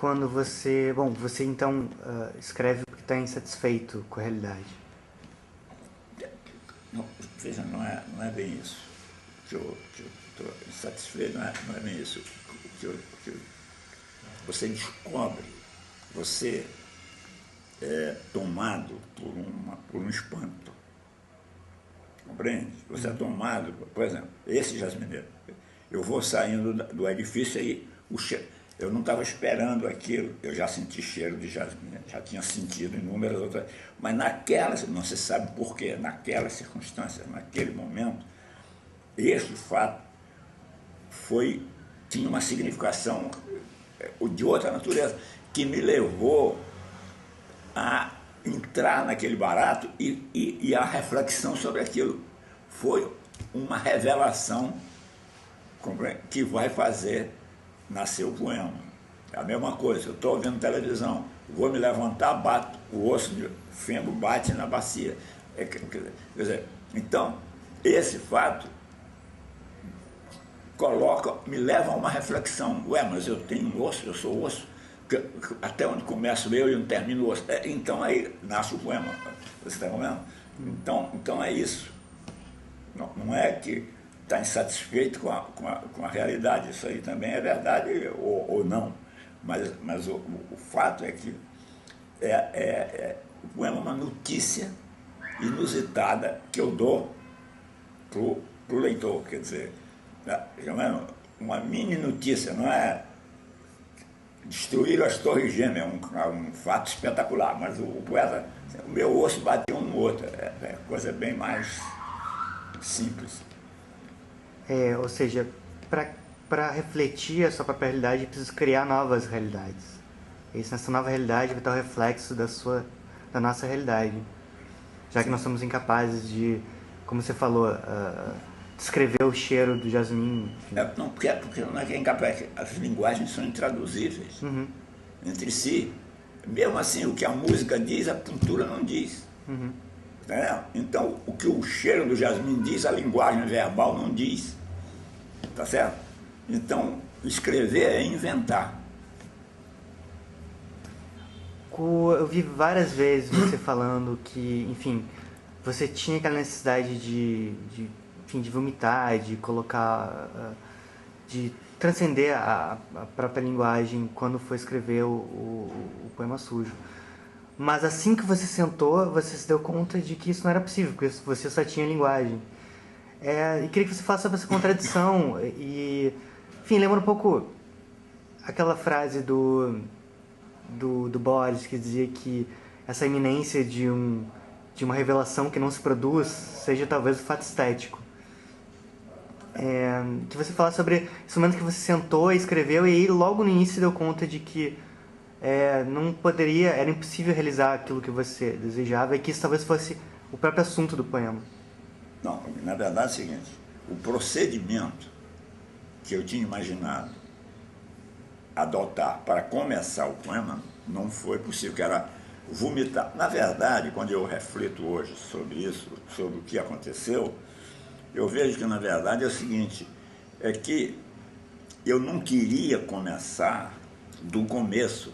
quando você... Bom, você então escreve porque está insatisfeito com a realidade. Não, veja, não é bem isso. Que eu estou insatisfeito, não é bem isso. Você descobre, você é tomado por um espanto. Compreende? Você é tomado, por exemplo, esse jasmineiro. Eu vou saindo do edifício e eu não estava esperando aquilo, eu já senti cheiro de jasmim, já tinha sentido inúmeras outras, mas naquelas, não se sabe por quê, naquelas circunstâncias, naquele momento, esse fato tinha uma significação de outra natureza, que me levou a entrar naquele barato e a reflexão sobre aquilo. Foi uma revelação que vai fazer nascer o poema. É a mesma coisa, eu estou vendo televisão, vou me levantar, bato, o osso de fêmur bate na bacia. Quer dizer, então, esse fato me leva a uma reflexão. Ué, mas eu tenho um osso, eu sou osso. Até onde começo eu e onde termino o osso. Então aí nasce o poema. Você está vendo? Então é isso. Não é que está insatisfeito com a realidade. Isso aí também é verdade ou não. Mas o fato é que o poema é uma notícia inusitada que eu dou para o leitor. Quer dizer, uma mini notícia, não é destruir as torres gêmeas, um fato espetacular, mas o poeta, o meu osso bateu um no outro, é coisa bem mais simples. Ou seja, para refletir a sua própria realidade, é preciso criar novas realidades. E nessa nova realidade vai estar o reflexo da nossa realidade. Já que nós somos incapazes de, como você falou, descrever o cheiro do jasmim. Porque não é que é incapaz, as linguagens são intraduzíveis entre si. Mesmo assim, o que a música diz, a pintura não diz. Então, o que o cheiro do jasmim diz, a linguagem verbal não diz. Tá certo? Então, escrever é inventar. Eu vi várias vezes você falando que, enfim, você tinha aquela necessidade de vomitar, de colocar, de transcender a própria linguagem quando foi escrever o poema sujo. Mas assim que você sentou, você se deu conta de que isso não era possível, porque você só tinha linguagem. E queria que você falasse sobre essa contradição. Enfim, lembra um pouco aquela frase do Borges, que dizia que essa iminência de uma revelação que não se produz seja talvez o fato estético. Que você falasse sobre esse momento que você sentou e escreveu, e aí logo no início deu conta de que não poderia, era impossível realizar aquilo que você desejava, e que isso talvez fosse o próprio assunto do poema. Não, na verdade é o seguinte, o procedimento que eu tinha imaginado adotar para começar o poema não foi possível, que era vomitar. Na verdade, quando eu reflito hoje sobre isso, sobre o que aconteceu, eu vejo que, na verdade, é o seguinte, é que eu não queria começar do começo,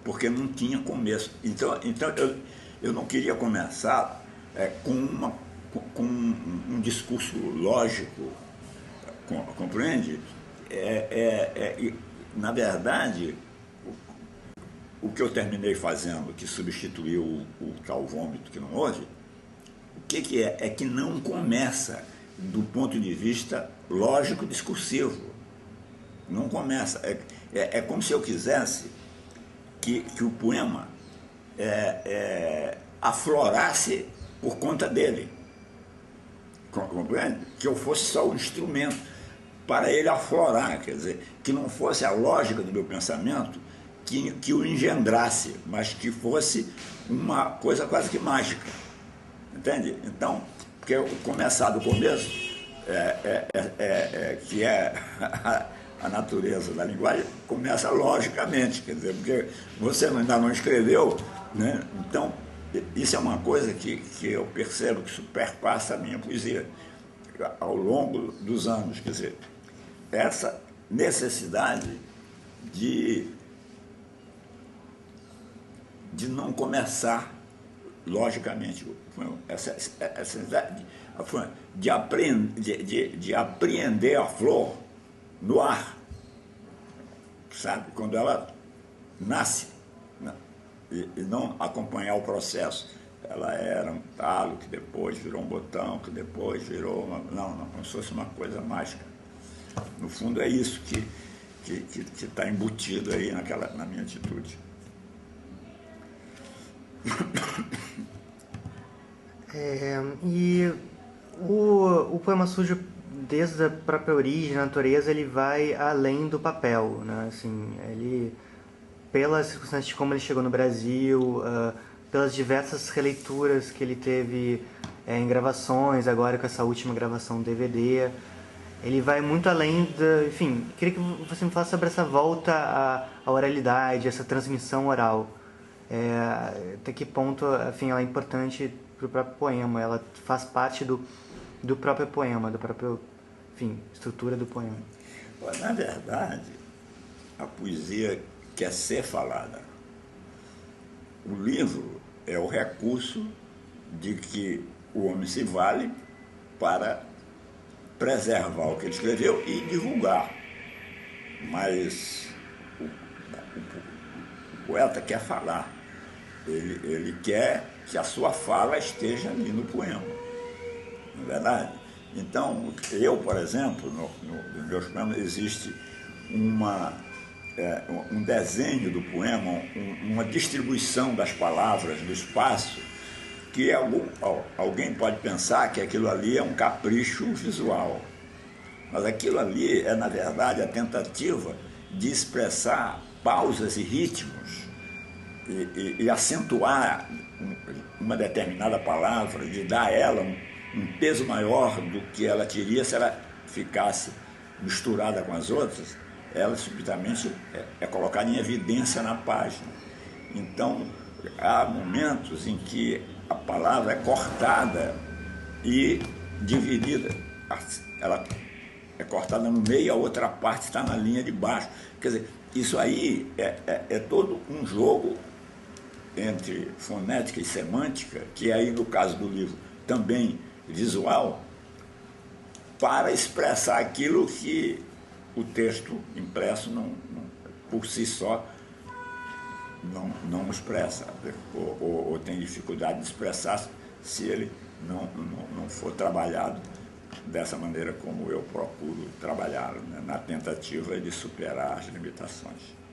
porque não tinha começo. Então eu não queria começar com um discurso lógico, compreende? Na verdade, o que eu terminei fazendo, que substituiu o tal vômito que não houve, o que é? É que não começa do ponto de vista lógico-discursivo. Não começa. É como se eu quisesse que o poema aflorasse por conta dele. Compreende? Que eu fosse só um instrumento para ele aflorar, quer dizer, que não fosse a lógica do meu pensamento que o engendrasse, mas que fosse uma coisa quase que mágica. Entende? Então, porque começar do começo, que é a natureza da linguagem, começa logicamente, quer dizer, porque você ainda não escreveu, né? Então, isso é uma coisa que eu percebo que superpassa a minha poesia ao longo dos anos, quer dizer, essa necessidade de não começar logicamente essa de apreender a flor no ar, sabe? Quando ela nasce, e não acompanhar o processo. Ela era um talo que depois virou um botão, que depois virou uma... Não, como se fosse uma coisa mágica. No fundo é isso que está embutido aí na minha atitude. E o poema sujo, desde a própria origem, a natureza, ele vai além do papel, né? Assim, ele, pelas circunstâncias de como ele chegou no Brasil, pelas diversas releituras que ele teve em gravações, agora com essa última gravação DVD, ele vai muito além da... Enfim, queria que você me falasse sobre essa volta à oralidade, essa transmissão oral. Até que ponto, enfim, ela é importante para o próprio poema, ela faz parte do próprio poema, do próprio, enfim, estrutura do poema. Na verdade, a poesia quer ser falada. O livro é o recurso de que o homem se vale para preservar o que ele escreveu e divulgar. Mas o poeta quer falar. Ele quer que a sua fala esteja ali no poema. Não é verdade? Então, eu, por exemplo, nos meus poemas existe um desenho do poema, uma distribuição das palavras, do espaço, que alguém pode pensar que aquilo ali é um capricho visual. Mas aquilo ali é, na verdade, a tentativa de expressar pausas e ritmos e acentuar uma determinada palavra, de dar a ela um peso maior do que ela teria se ela ficasse misturada com as outras. Ela subitamente é colocada em evidência na página. Então, há momentos em que a palavra é cortada e dividida. Ela é cortada no meio e a outra parte está na linha de baixo. Quer dizer, isso aí é todo um jogo entre fonética e semântica, que aí no caso do livro também visual, para expressar aquilo que o texto impresso por si só não expressa, ou tem dificuldade de expressar se ele não for trabalhado dessa maneira como eu procuro trabalhar, né, na tentativa de superar as limitações.